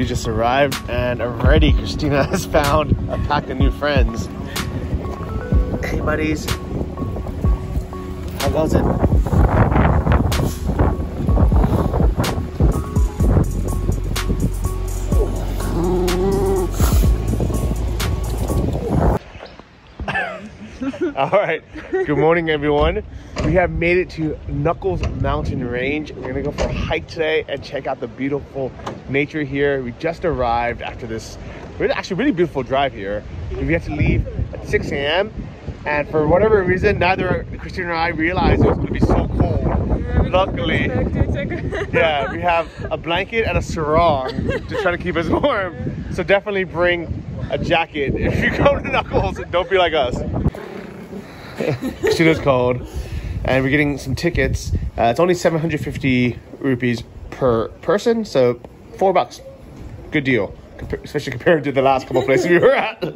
We just arrived and already Christina has found a pack of new friends. Hey buddies, how goes it? All right, good morning everyone. We have made it to Knuckles Mountain Range. We're gonna go for a hike today and check out the beautiful nature here. We just arrived after this really beautiful drive here. We had to leave at 6 a.m. and for whatever reason, neither Christina and I realized it was gonna be so cold. Luckily, yeah, we have a blanket and a sarong to try to keep us warm. So definitely bring a jacket if you go to Knuckles. Don't be like us. Christina's cold, and we're getting some tickets. It's only 750 rupees per person, so $4. Good deal, especially compared to the last couple of places we were at. All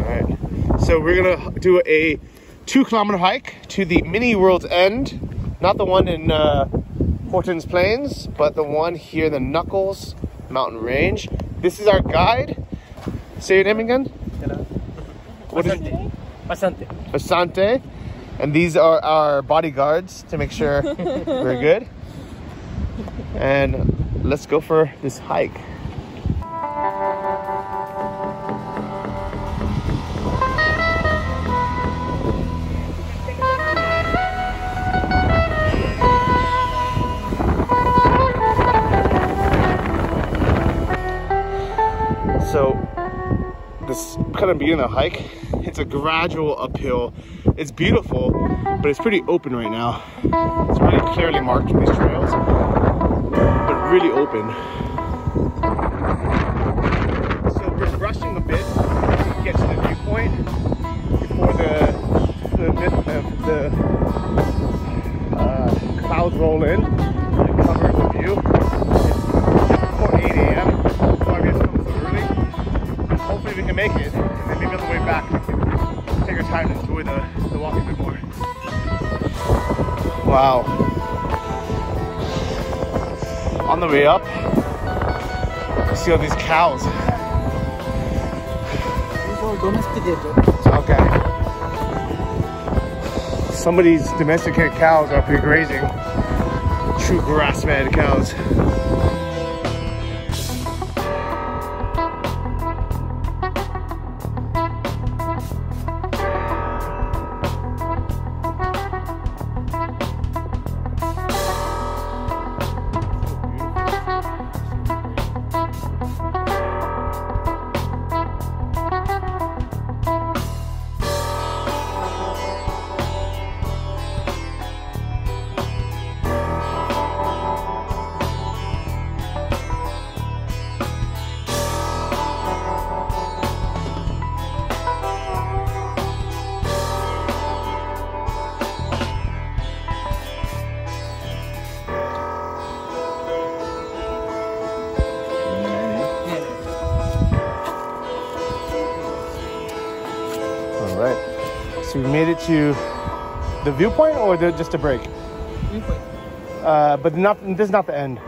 right, so we're gonna do a 2-kilometer hike to the mini World's End, not the one in Horton Planes, but the one here in the Knuckles Mountain Range. This is our guide. Say your name again. What is it? Basante. And these are our bodyguards to make sure we're good. And let's go for this hike. So this kind of beginning of the hike, it's a gradual uphill. It's beautiful, but it's pretty open right now. It's really clearly marked with these trails, but really open. So we're rushing a bit to get to the viewpoint before the clouds roll in and cover the view. It's just before 8 a.m. so I guess it's so early. Hopefully we can make it, and then maybe on the way back we can take our time to enjoy the walk a bit more. Wow. On the way up, you see all these cows. These are domesticated. Okay. Some of these domesticated cows are up here grazing. True grass-fed cows. Alright, so we made it to the viewpoint or just a break? Viewpoint. But this is not the end.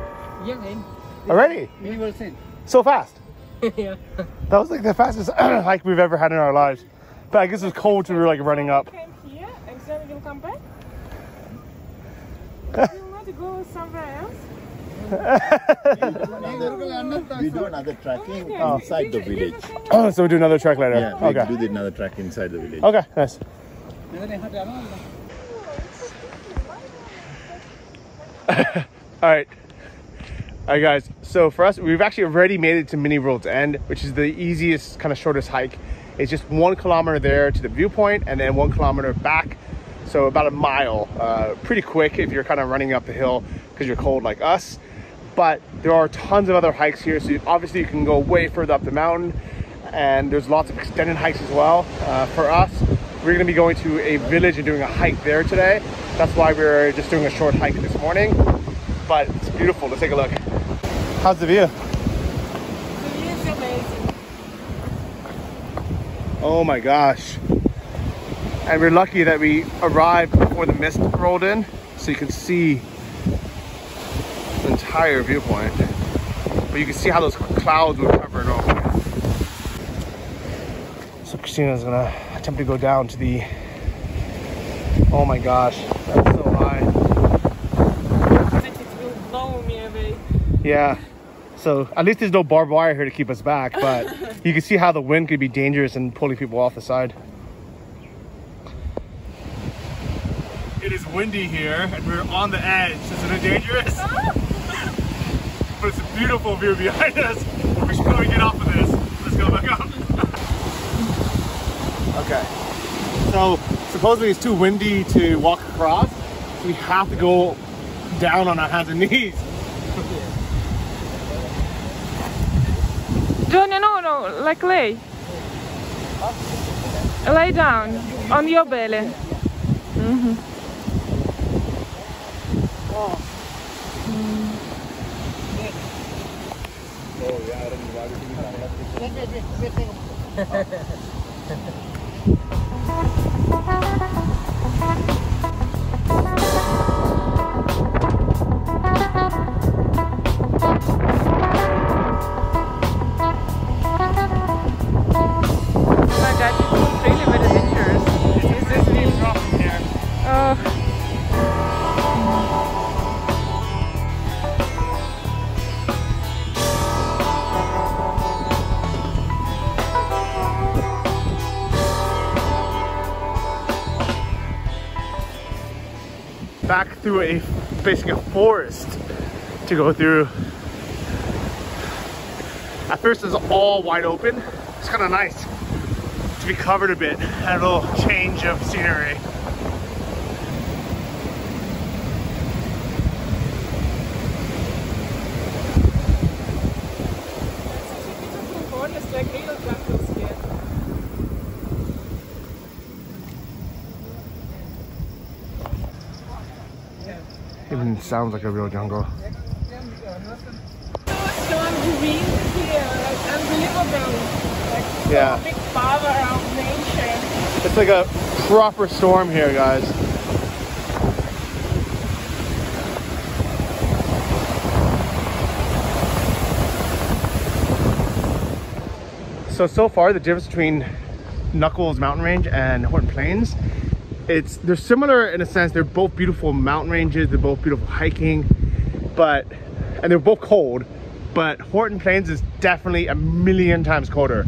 Yeah, end. Already? Mini World's End. So fast? Yeah. That was like the fastest hike we've ever had in our lives. But I guess it was cold, so we were like running up. Came here and then we'll come back. We'll not go somewhere else. We do another trekking inside the village. Oh, so we do another trek later. Yeah, we okay. do another trek inside the village. Okay, nice. Alright. Alright guys, so for us, we've actually already made it to Mini World's End, which is the easiest, kind of shortest hike. It's just 1 kilometer there to the viewpoint and then 1 kilometer back. So about a mile, pretty quick if you're kind of running up the hill because you're cold like us. But there are tons of other hikes here, so obviously you can go way further up the mountain, and there's lots of extended hikes as well. For us, we're going to be going to a village and doing a hike there today. That's why we're just doing a short hike this morning, but it's beautiful. Let's take a look. How's the view? The view is amazing. Oh my gosh. And we're lucky that we arrived before the mist rolled in, so you can see the entire viewpoint. But but you can see how those clouds would cover it over. So Christina's gonna attempt to go down to the, oh my gosh, that's so high. I think it will blow me away. Yeah, so at least there's no barbed wire here to keep us back, but you can see how the wind could be dangerous and pulling people off the side. It is windy here and we're on the edge. Isn't it dangerous? But it's a beautiful view behind us. We should probably get off of this. Let's go back up. Okay. So supposedly it's too windy to walk across. We have to go down on our hands and knees. Johnny, no, like lay. Lay down on your belly. Back through basically a forest to go through. At first it's all wide open. It's kind of nice to be covered a bit, and a little change of scenery. It's like real jungles here. Even sounds like a real jungle. Strong wind here, like unbelievable. Like Yeah. big power of nature. It's like a proper storm here, guys. So far the difference between Knuckles mountain range and Horton Planes, they're similar in a sense. They're both beautiful mountain ranges, they're both beautiful hiking, and they're both cold, but Horton Planes is definitely a million times colder.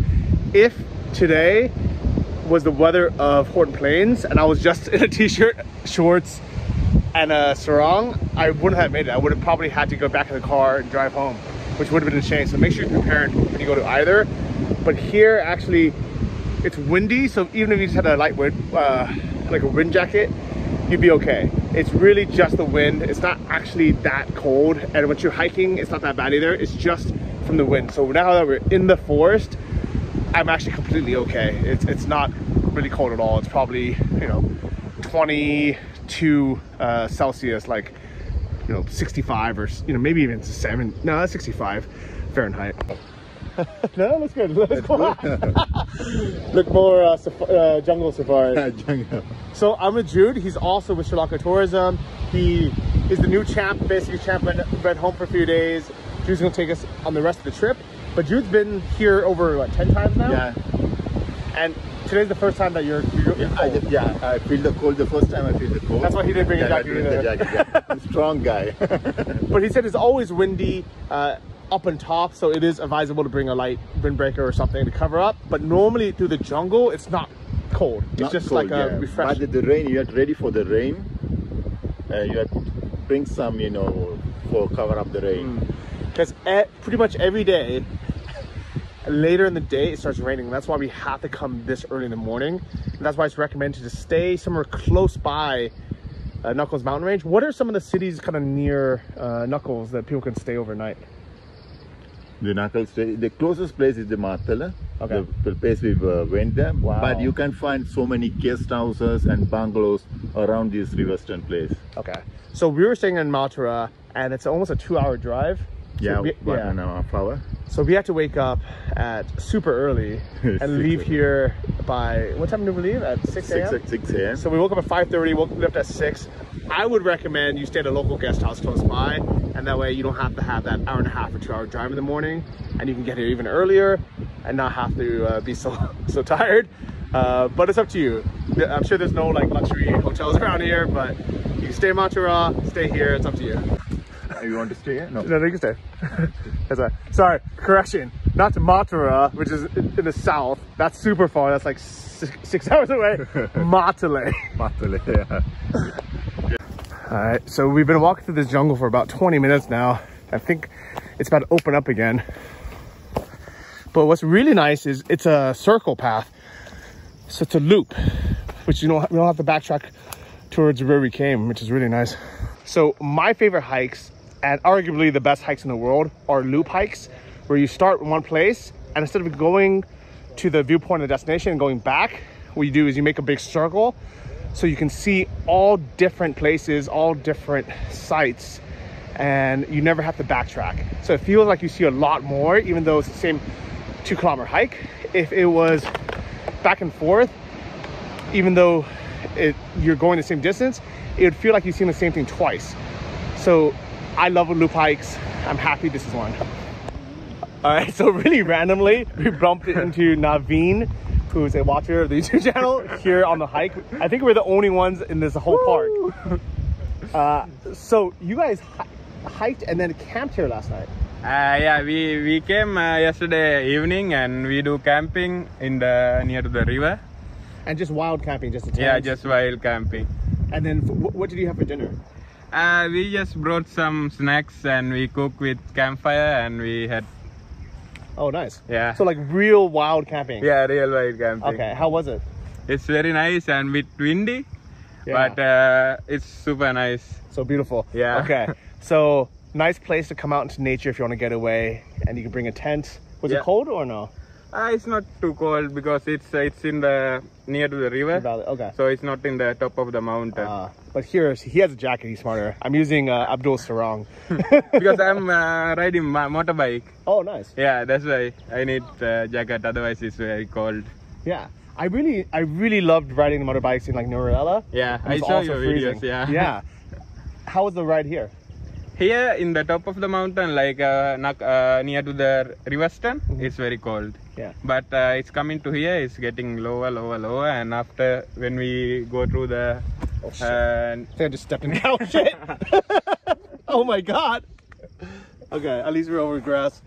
If today was the weather of Horton Planes and I was just in a t-shirt, shorts, and a sarong, I wouldn't have made it. I would have probably had to go back in the car and drive home, which would have been a shame. So make sure you're prepared when you go to either. But here, actually, it's windy, so even if you just had a light wind, like a wind jacket, you'd be okay. It's really just the wind. It's not actually that cold, and when you're hiking, it's not that bad either. It's just from the wind. So now that we're in the forest, I'm actually completely okay. It's not really cold at all. It's probably, 22 Celsius, like 65 or maybe even 7. No, that's 65 Fahrenheit. No, looks good. Let's go. Look more jungle safari. Jungle. So I'm with Jude. He's also with Sri Lanka Tourism. He is the new champ, basically champion. Been home for a few days. Jude's gonna take us on the rest of the trip. But Jude's been here over what, 10 times now? Yeah. And today's the first time that you're I feel the cold the first time. I feel the cold. That's why he didn't bring a jacket either. Yeah. I'm a strong guy. But he said it's always windy up on top, so it is advisable to bring a light windbreaker or something to cover up. But normally through the jungle, it's not cold. It's Not just cold, like a refreshing. But the rain, you are ready for the rain. You have to bring some, for cover up the rain. Because pretty much every day, later in the day, it starts raining. That's why we have to come this early in the morning. And that's why it's recommended to stay somewhere close by Knuckles mountain range. What are some of the cities kind of near Knuckles that people can stay overnight? The Knuckles, the closest place is the Matale, Okay. the place we went there. Wow. But you can find so many guest houses and bungalows around this Riverstone place. Okay. So we were staying in Matara, and it's almost a 2-hour drive. So Yeah, we, 1.5 hours. So we had to wake up at super early and leave here by, what time did we leave? At 6 a.m.? 6 a.m. So we woke up at 5:30, left at 6. I would recommend you stay at a local guest house close by, and that way you don't have to have that hour and a half or 2 hour drive in the morning, and you can get here even earlier and not have to be so tired. But it's up to you. I'm sure there's no like luxury hotels around here, but you can stay in Matara, stay here, it's up to you. You want to stay here? No. No, you can stay. That's right. Sorry, correction. Not to Matara, which is in the south. That's super far. That's like 6 hours away. Matale. Matale, yeah. All right, so we've been walking through this jungle for about 20 minutes now. I think it's about to open up again. But what's really nice is it's a circle path. So it's a loop, which we don't have to backtrack towards where we came, which is really nice. So my favorite hikes, and arguably the best hikes in the world, are loop hikes, where you start in one place, and instead of going to the viewpoint of the destination and going back, what you do is you make a big circle, so you can see all different places, all different sites, and you never have to backtrack. So it feels like you see a lot more, even though it's the same 2 kilometer hike. If it was back and forth, even though you're going the same distance, it would feel like you've seen the same thing twice. So I love loop hikes. I'm happy this is one. All right, so really randomly, we bumped into Naveen, who's a watcher of the YouTube channel, here on the hike. I think we're the only ones in this whole park. So you guys hiked and then camped here last night? Yeah, we came yesterday evening, and we do camping in near to the river. And just wild camping, just a tent? Yeah, just wild camping. And then what did you have for dinner? We just brought some snacks, and we cooked with campfire, and we had. Oh, nice. Yeah. So like real wild camping? Yeah, real wild camping. Okay, how was it? It's very nice and bit windy, Yeah. but it's super nice. So beautiful. Yeah. Okay, so nice place to come out into nature if you want to get away, and you can bring a tent. Was it cold or no? It's not too cold because it's in the near to the river. Valley. Okay. So it's not in the top of the mountain. But here, he has a jacket, he's smarter. I'm using Abdul's sarong. Because I'm riding my motorbike. Oh, nice. Yeah, that's why I need a jacket, otherwise it's very cold. Yeah. I really loved riding the motorbikes in like Norella. Yeah, I It's saw also your freezing. videos, yeah. Yeah. How was the ride here? Here in the top of the mountain, like near to the river stand, it's very cold. Yeah. But it's coming to here, it's getting lower, and after when we go through the... Oh, shit. I think I just stepped in cow shit. Oh my god. Okay, at least we're over grass.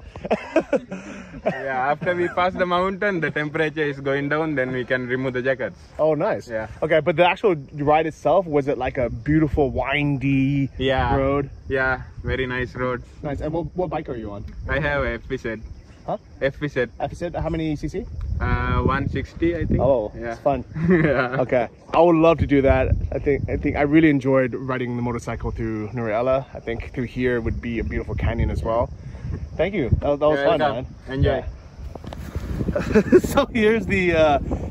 Yeah, after we pass the mountain, the temperature is going down, then we can remove the jackets. Oh, nice. Yeah. Okay, but the actual ride itself, was it like a beautiful, windy road? Yeah, very nice road. Nice. And what bike are you on? I have a FPZ. Huh? FPZ. FZ, how many cc? 160, I think. Oh, yeah. It's fun. Yeah. Okay, I would love to do that. I think I really enjoyed riding the motorcycle through Norella. I think through here would be a beautiful canyon as well. Thank you. That was fun, man. Enjoy. Yeah. So here's the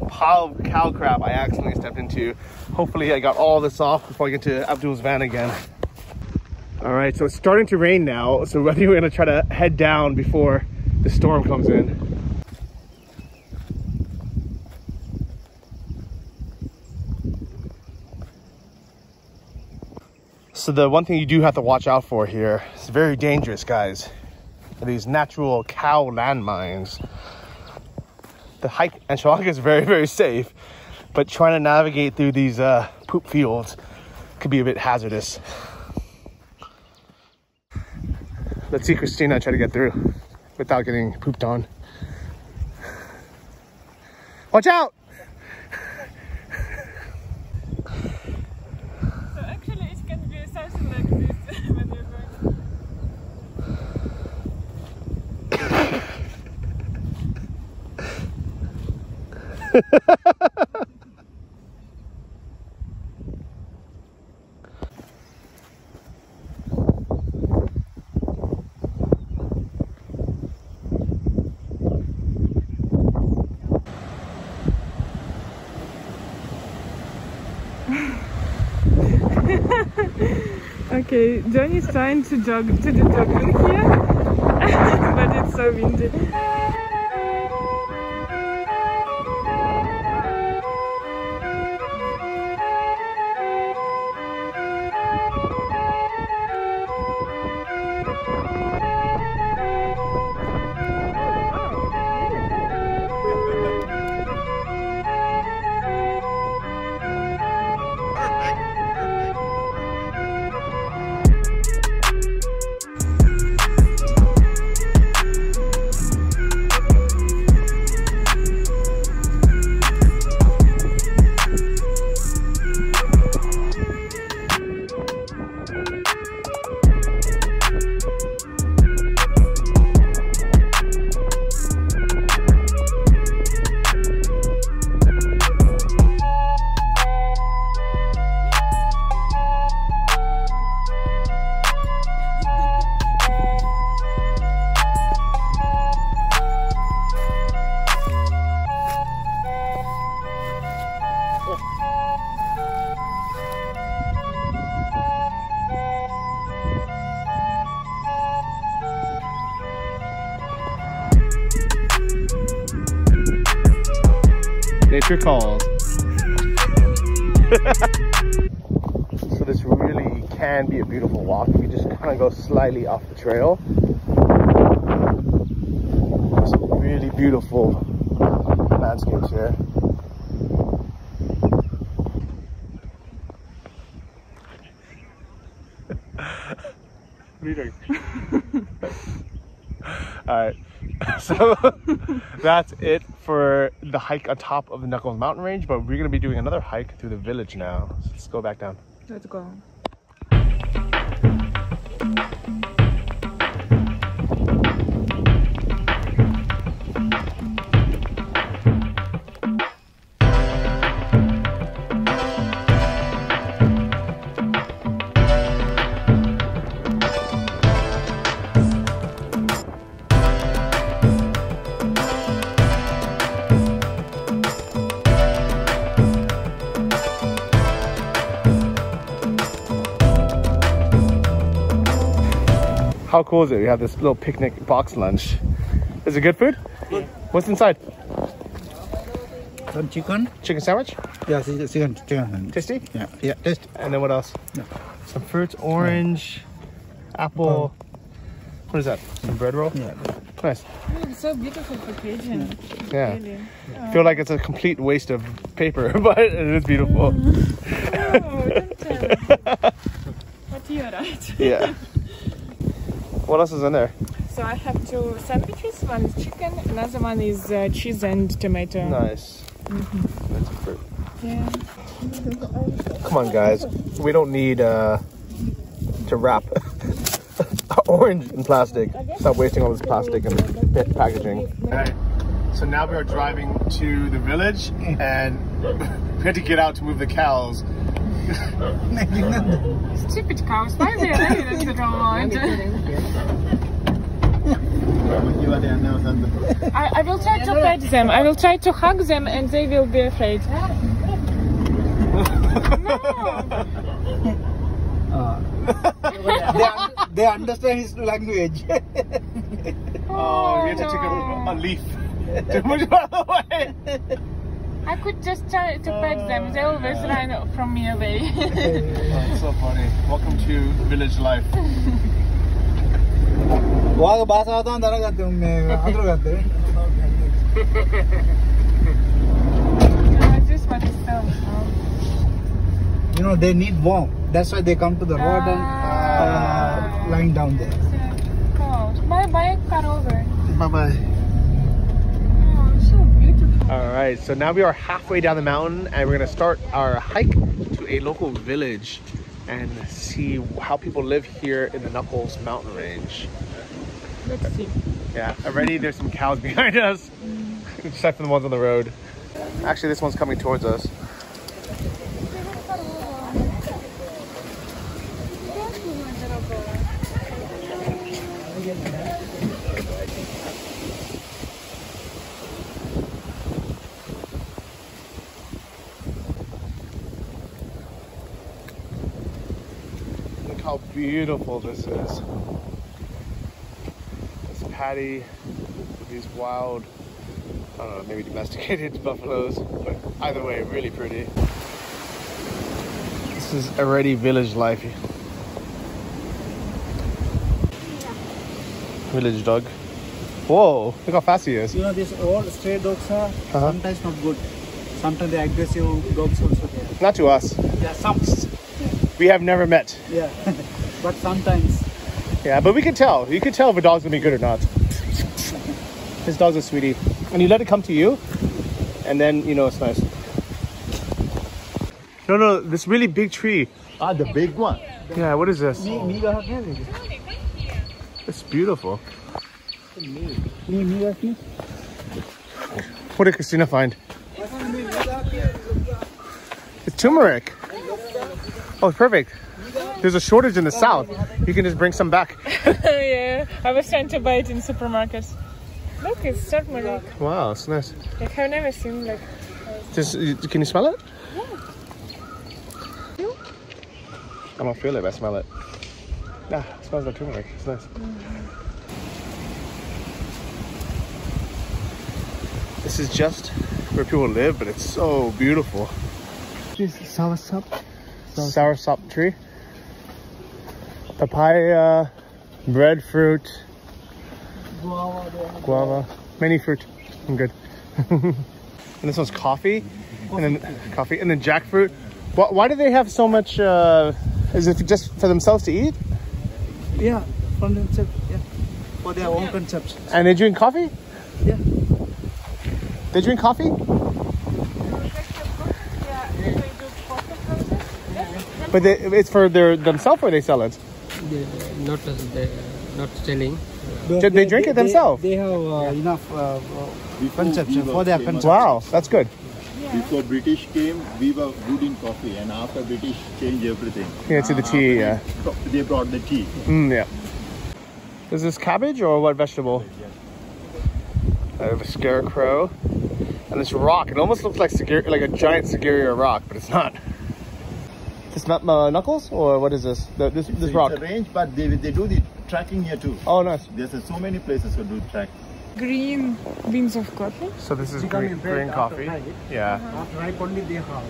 pile of cow crap I accidentally stepped into. Hopefully I got all this off before I get to Abdul's van again. All right, so it's starting to rain now, so I think we're gonna try to head down before the storm comes in. So the one thing you do have to watch out for here, it's very dangerous, guys. These natural cow landmines. The hike in Sri Lanka is very, very safe, but trying to navigate through these poop fields could be a bit hazardous. Let's see Christina try to get through without getting pooped on. Watch out! So actually it can be something like this when you're going. Okay, John is trying to jog to the jogging here, but it's so windy. nature calls. So this really can be a beautiful walk. You just kind of go slightly off the trail. Some really beautiful landscapes here. What are you doing? Alright, so that's it for the hike on top of the Knuckles mountain range, but we're going to be doing another hike through the village now. So let's go back down. Let's go. How cool is it? We have this little picnic box lunch. Is it good food? Good. What's inside? Some chicken. Chicken sandwich? Yeah, chicken. Tasty? Yeah, taste. And then what else? Yeah. Some fruits, orange, apple. What is that? Some bread roll? Yeah. Nice. Oh, it's so beautiful packaging. Yeah. Really. I feel like it's a complete waste of paper, but it is beautiful. Oh, don't tell me. But you're right. Yeah. What else is in there? So I have 2 sandwiches. One is chicken, another one is cheese and tomato. Nice. That's a fruit. Yeah. Come on, guys. We don't need to wrap orange in plastic. Stop wasting all this plastic and packaging. Alright, so now we are driving to the village and we had to get out to move the cows. Stupid cows. Why are they ready at the road? I will try to pet them. I will try to hug them and they will be afraid. They understand his language. Oh, we had to take a leaf to move it out of the way. I could just try to pet them. They always run from me away. Oh, it's so funny. Welcome to village life. Wag bahasa atau antara kata antara kata. This one is so You know they need warmth. That's why they come to the road and lying down there. cold. Bye bye, car over. Bye bye. Oh, so beautiful. All right, so now we are halfway down the mountain and we're gonna start our hike to a local village and see how people live here in the Knuckles mountain range. Let's see. Yeah, already there's some cows behind us, except for the ones on the road. Actually, this one's coming towards us. Look how beautiful this is. This paddy with these wild, I don't know, maybe domesticated buffaloes, but either way, really pretty. This is already village life. Village dog. Whoa, look how fast he is. You know these old stray dogs are sometimes not good. Sometimes they're aggressive dogs also there. Not to us. Yeah, some. We have never met. Yeah, but sometimes. Yeah, but we can tell. You can tell if a dog's gonna be good or not. This dog's a sweetie. And you let it come to you, and then you know it's nice. No, this really big tree. Ah, the big one. Yeah, what is this? It's beautiful. What did Christina find? It's turmeric. Oh, perfect. There's a shortage in the south. You can just bring some back. Yeah, I was trying to buy it in supermarkets. Look, it's turmeric. Wow, it's nice. Like, I've never seen like. Can you smell it? Yeah. I don't feel it, but I smell it. Yeah, it smells like turmeric. It's nice. This is just where people live, but it's so beautiful. Soursop. Soursop tree. Papaya, breadfruit, guava, many fruit. I'm good. And this one's coffee, and then jackfruit. Why do they have so much? Is it just for themselves to eat? Yeah, for themselves. Yeah, for their own consumption. And they drink coffee? Yeah. They drink coffee? But it's for themselves, or they sell it? Not selling. They drink it themselves? They have enough consumption for their consumption. Wow, that's good. Before British came, we were good in coffee, and after British changed everything. Yeah, to the tea, yeah. They brought the tea. Yeah. Is this cabbage or what vegetable? I have a scarecrow. And this rock, it almost looks like a giant Sigiriya rock, but it's not. Is this knuckles, or what is this? This rock? It's a range, but they do the tracking here too. Oh, nice. There's so many places to do track. Green beans of coffee. So this is green coffee. Yeah. Ripe only they have.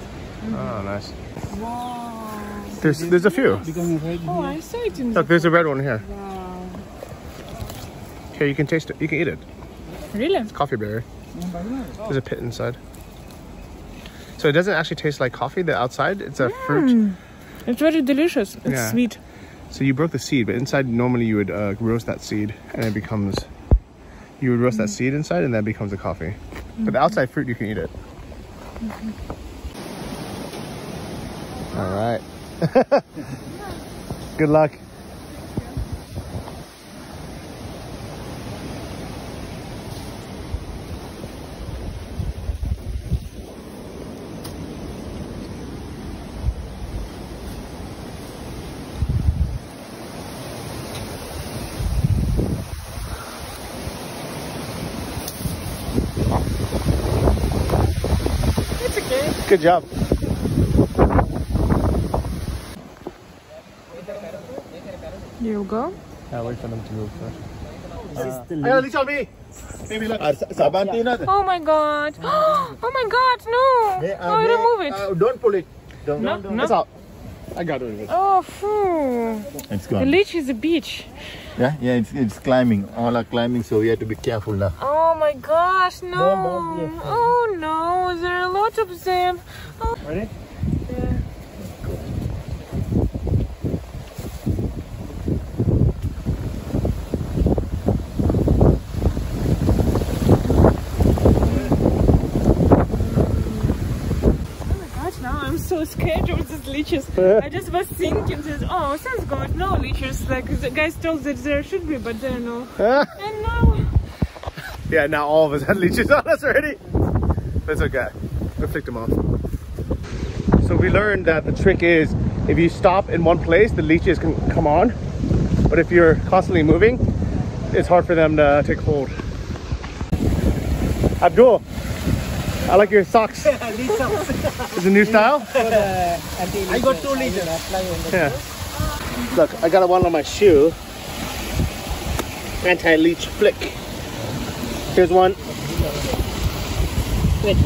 Oh, nice. Wow. There's a few. Oh, I saw it in Look, there's a red one here. Wow. Here, you can taste it. You can eat it. Really? It's coffee berry. There's a pit inside. So it doesn't actually taste like coffee, the outside. It's a fruit. It's very delicious. It's sweet. So you broke the seed, but inside normally you would roast that seed and it becomes... You would roast that seed inside and that becomes a coffee. But the outside fruit, you can eat it. All right. Good luck. Good job. You go. Yeah, wait for them to move first. Leech on me. Oh my god. Oh my god, no. Oh, remove it. Don't pull it. No. It's out. I got rid of it. Oh, phew. It's The gone. leech is a beach. Yeah, it's climbing. All are climbing, so we have to be careful now. Oh my gosh, no. Don't. Oh no, there are a lot of them. Oh. Ready? Yeah. I'm so scared of these leeches. I just was thinking that, oh, thank God, no leeches. Like the guys told that there should be, but there are no. And now. Yeah, now all of us had leeches on us already. That's okay. We flicked them off. So we learned that the trick is if you stop in one place, the leeches can come on. But if you're constantly moving, it's hard for them to take hold. Abdul, I like your socks. Is it a new style? I got 2 liters. Yeah. Look, I got one on my shoe. Anti-leech flick. Here's one. Wait.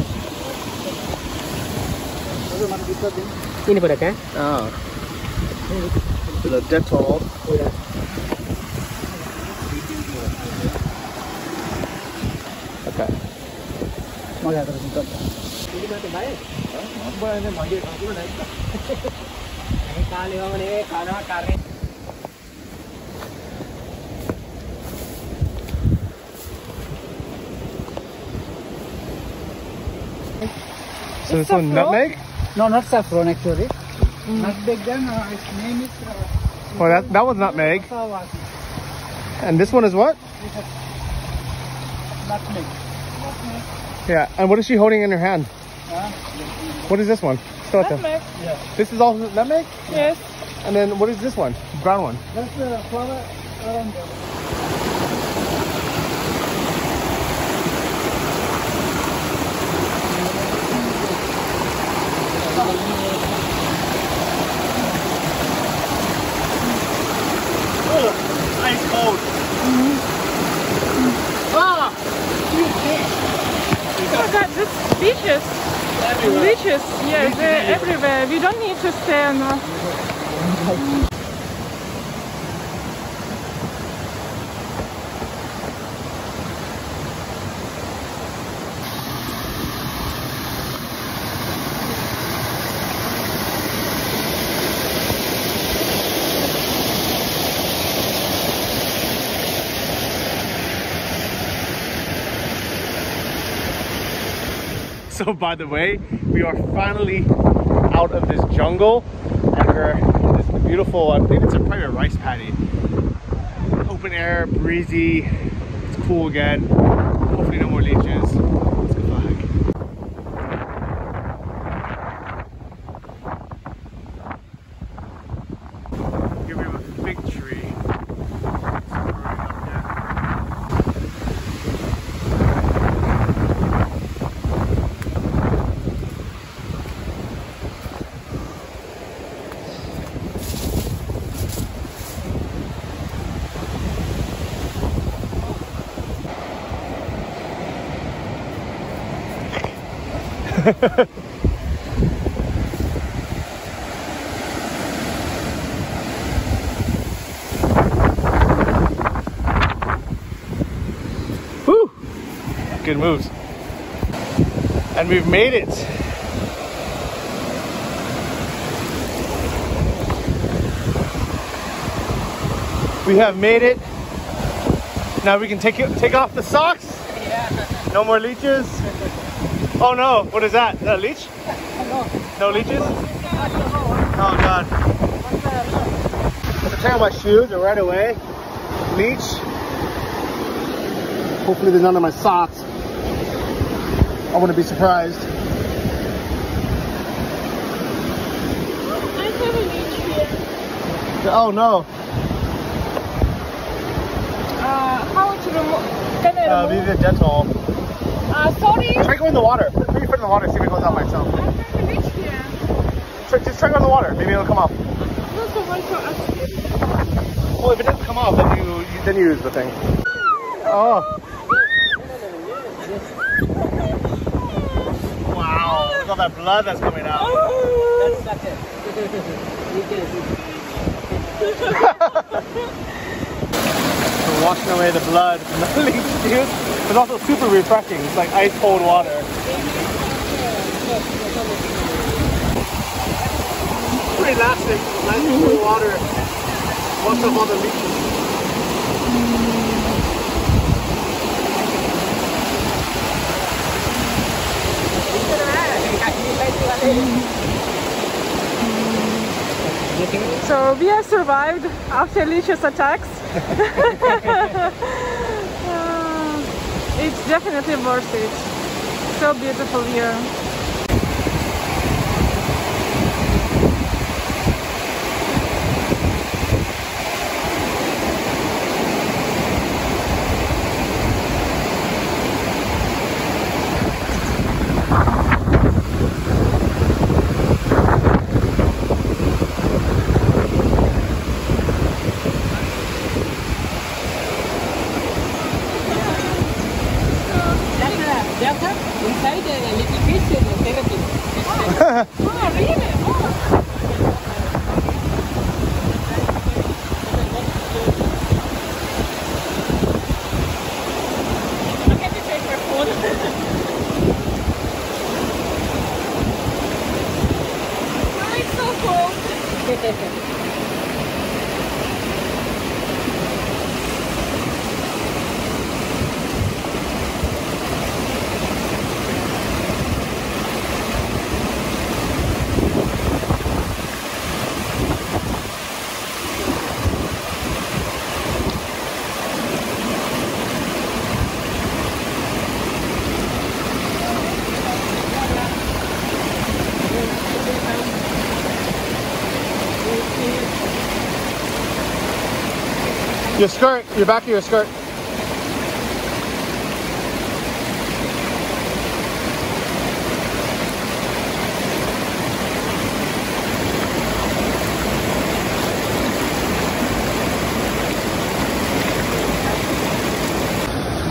Ini pada kan? Oh. The Dettol. Okay. So this one, nutmeg? No, not saffron actually. Nutmeg, then its name is... Oh, that one's nutmeg. Sawasi. And this one is what? Nutmeg. Yeah, and what is she holding in her hand? What is this one? Start them. Nutmeg. Yeah. This is all nutmeg? Yes. And then what is this one? Brown one. That's the flower around there. Ice cold. Ah! Oh my God, this Leeches. Leeches, yes, they're everywhere. We don't need to stay on the... So by the way, we are finally out of this jungle and we're in this beautiful, I believe it's probably a rice paddy. Open air, breezy, it's cool again. Hopefully no more leeches. Let's go flag. Here we have a fig tree. Woo! Good moves. And we've made it. We have made it. Now we can take off the socks. Yeah. No more leeches. Oh no, what is that? Is that a leech? No leeches? Oh god. I'm taking my shoes and right away. Leech. Hopefully there's none of my socks. I wouldn't be surprised. I have a leech here. Oh no. How to remove? Can I remove? Leave it dental. Sorry? Try going in the water. Put your foot in the water, see if it goes out by itself. I have a leech here. Just try going in the water, maybe it'll come off. I also want to ask you. Well, if it doesn't come off, then you use the thing. Oh. Wow, look at all that blood that's coming out. We're washing away the blood from the leech juice. It's also super refreshing. It's like ice cold water. Pretty elastic. Nice cool water. Wash off all the leeches. So we have survived after leeches attacks. It's definitely worth it. So beautiful here. Your skirt, your back of your skirt. You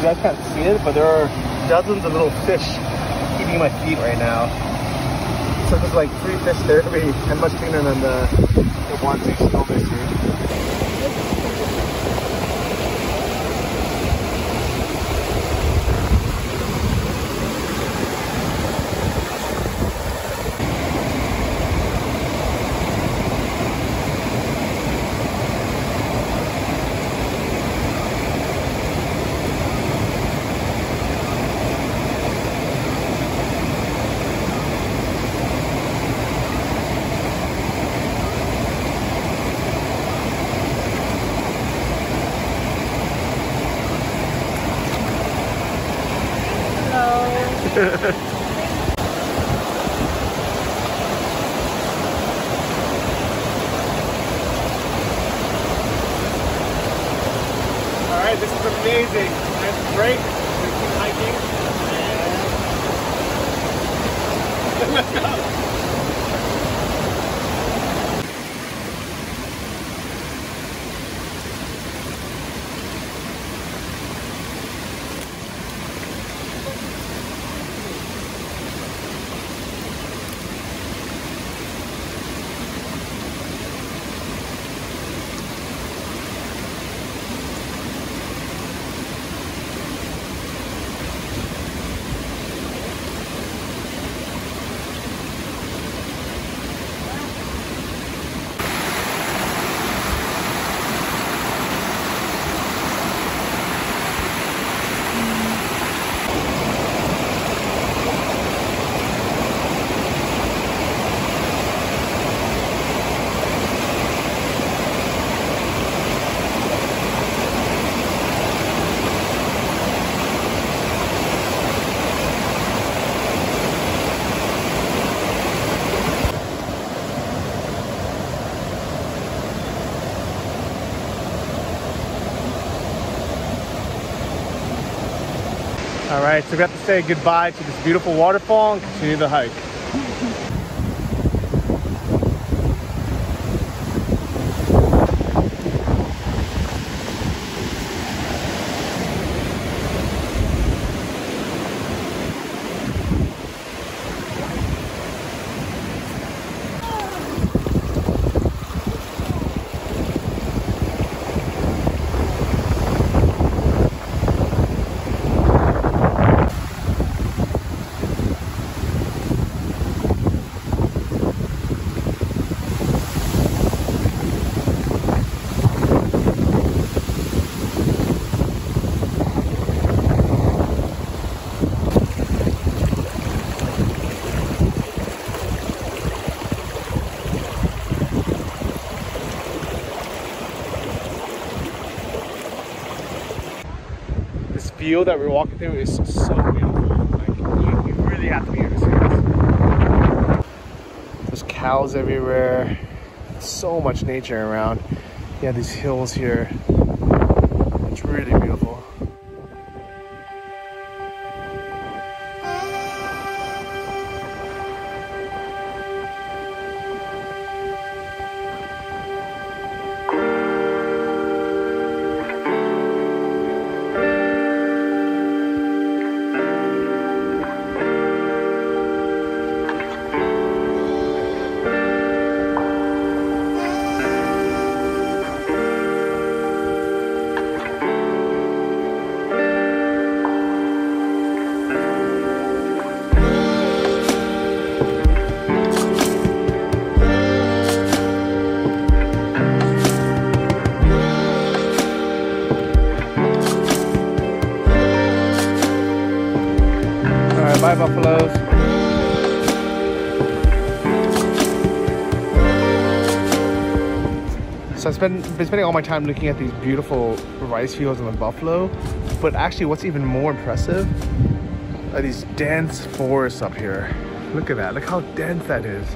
guys can't see it, but there are dozens of little fish eating clean my feet right now. So it's like free fish therapy and much cleaner than the ones you normally see. Alright, this is amazing. Nice break. Let's keep hiking. Let's go. Alright, so we have to say goodbye to this beautiful waterfall and continue the hike. Field that we're walking through is so beautiful. Like, you really have to be here to see this. There's cows everywhere. So much nature around. Yeah, these hills here. It's really beautiful. Bye, buffaloes. So I've been spending all my time looking at these beautiful rice fields and the buffalo, but actually what's even more impressive are these dense forests up here. Look at that, look how dense that is.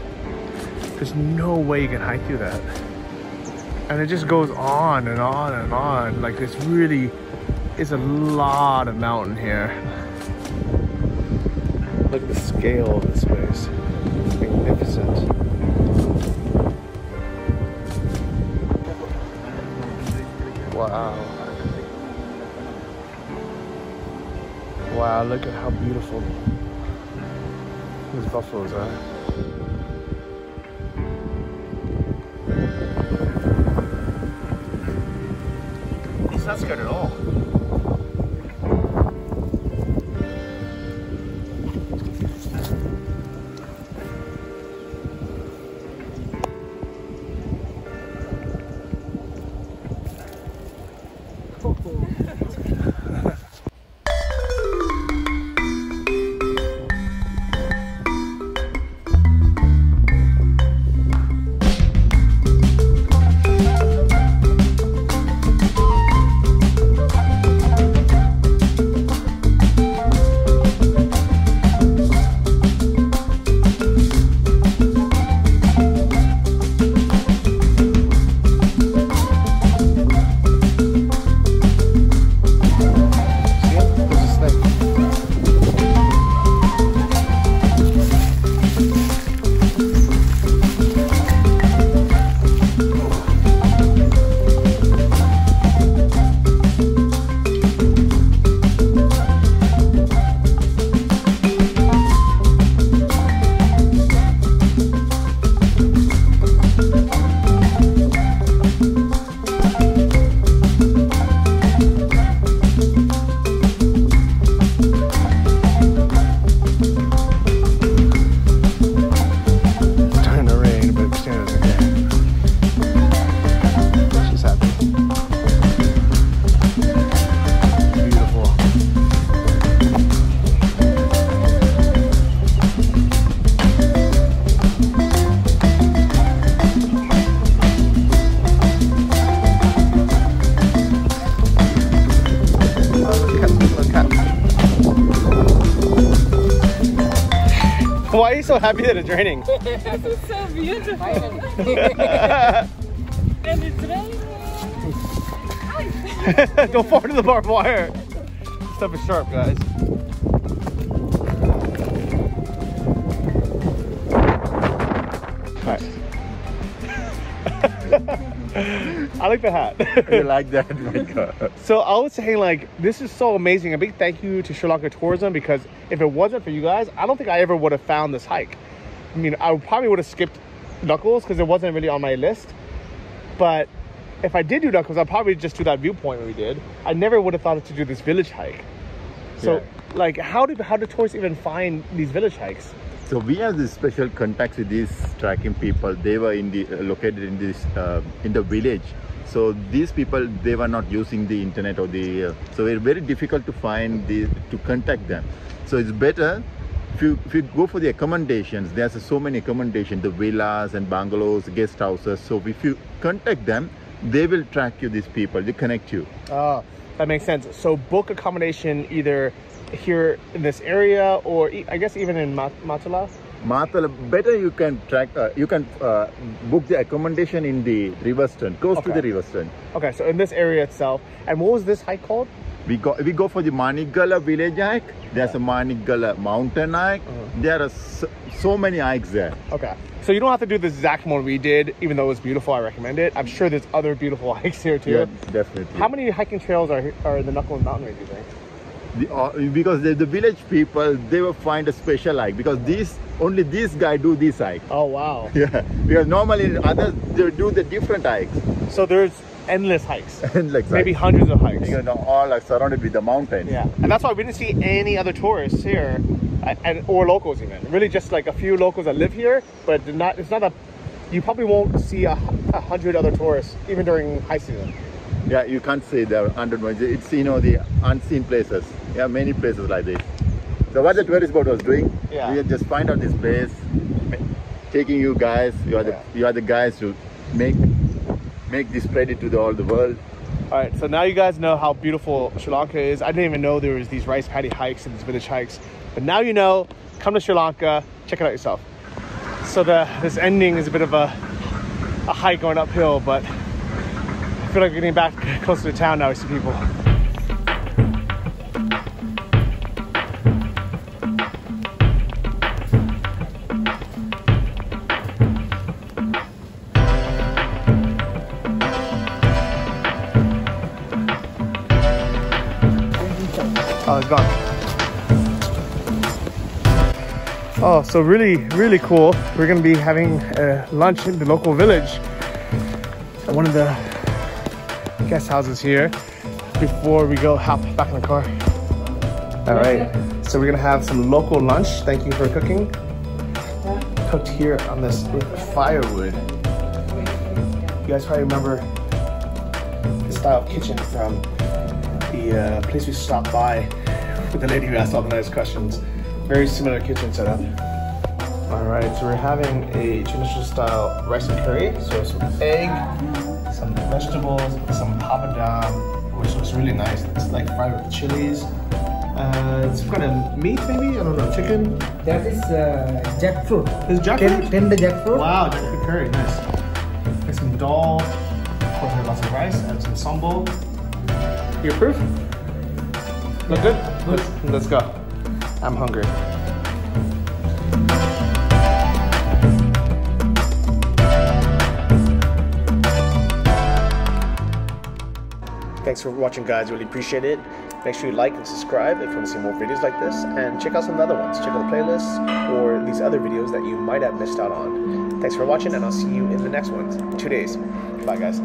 There's no way you can hike through that. And it just goes on and on and on. Like, this really is a lot of mountain here. Look at the scale of this place. It's magnificent. Wow. Wow, look at how beautiful These buffaloes are. He's not scared at all. Why are you so happy that it's raining? This is so beautiful. And it's raining. Don't fall into the barbed wire. This stuff is sharp, guys. Alright. I like the hat. You like that? My God. So I was saying, like, this is so amazing. A big thank you to Sri Lanka Tourism, because if it wasn't for you guys, I don't think I ever would have found this hike. I mean, I probably would have skipped Knuckles because it wasn't really on my list. But if I did do Knuckles, I'd probably just do that viewpoint we did. I never would have thought to do this village hike. So, like, how do tourists even find these village hikes? So we have this special contacts with these tracking people. They were in the located in this in the village. So these people, they were not using the internet or the so it's very difficult to find to contact them. So it's better if you go for the accommodations. There's so many accommodations, the villas and bungalows, guest houses. So if you contact them, they will track you. These people, they connect you. Oh, that makes sense. So book accommodation either here in this area, or I guess even in Matale? Matale, better you can track, book the accommodation in the Riverstone, close to the Riverstone. Okay, so in this area itself. And what was this hike called? We go for the Manigala village hike. There's a Manigala mountain hike. There are so many hikes there. Okay, so you don't have to do the exact one we did, even though it was beautiful. I recommend it. I'm sure there's other beautiful hikes here too. Yeah, definitely. How many hiking trails are in the Knuckles Mountain Range, do you think? Because the village people, they will find a special hike, because only this guy do this hike. Oh wow. Yeah, because normally others, they do the different hikes. So there's endless hikes. Endless maybe hikes. hundreds of hikes. You know, all are surrounded with the mountains. Yeah, and that's why we didn't see any other tourists here, or locals even. Really just like a few locals that live here, but it's not you probably won't see 100 other tourists even during high season. Yeah, you can't say there are 100. It's, you know, the unseen places. Yeah, many places like this. So what the tourist boat was doing, we just find out this place, taking you guys. You are the guys to make this spread it to all the world. All right, so now you guys know how beautiful Sri Lanka is. I didn't even know there was these rice paddy hikes and these village hikes, but now you know. Come to Sri Lanka, check it out yourself. So this ending is a bit of a hike going uphill, but I feel like we're getting back closer to town now. We see people. Oh, it's gone. Oh, so really cool. We're gonna be having lunch in the local village at one of the guest houses here before we go hop back in the car. All right, so we're gonna have some local lunch. Thank you for cooking. Cooked here on this with firewood. You guys probably remember the style of kitchen from the place we stopped by with the lady who asked all the nice questions. Very similar kitchen setup. All right, so we're having a traditional style rice and curry. So some egg, some vegetables, some papadam, which looks really nice. It's like fried with chilies. It's kind of meat maybe, I don't know, chicken. That is jackfruit. Is jackfruit? Tender jackfruit. Wow, jackfruit curry, nice. And some dal, of course we have lots of rice and some sambal. You approve? Look good? Let's go. I'm hungry. Thanks for watching, guys. Really appreciate it. Make sure you like and subscribe if you want to see more videos like this, and check out some of the other ones. Check out the playlists or these other videos that you might have missed out on. Thanks for watching, and I'll see you in the next one in 2 days. Bye, guys.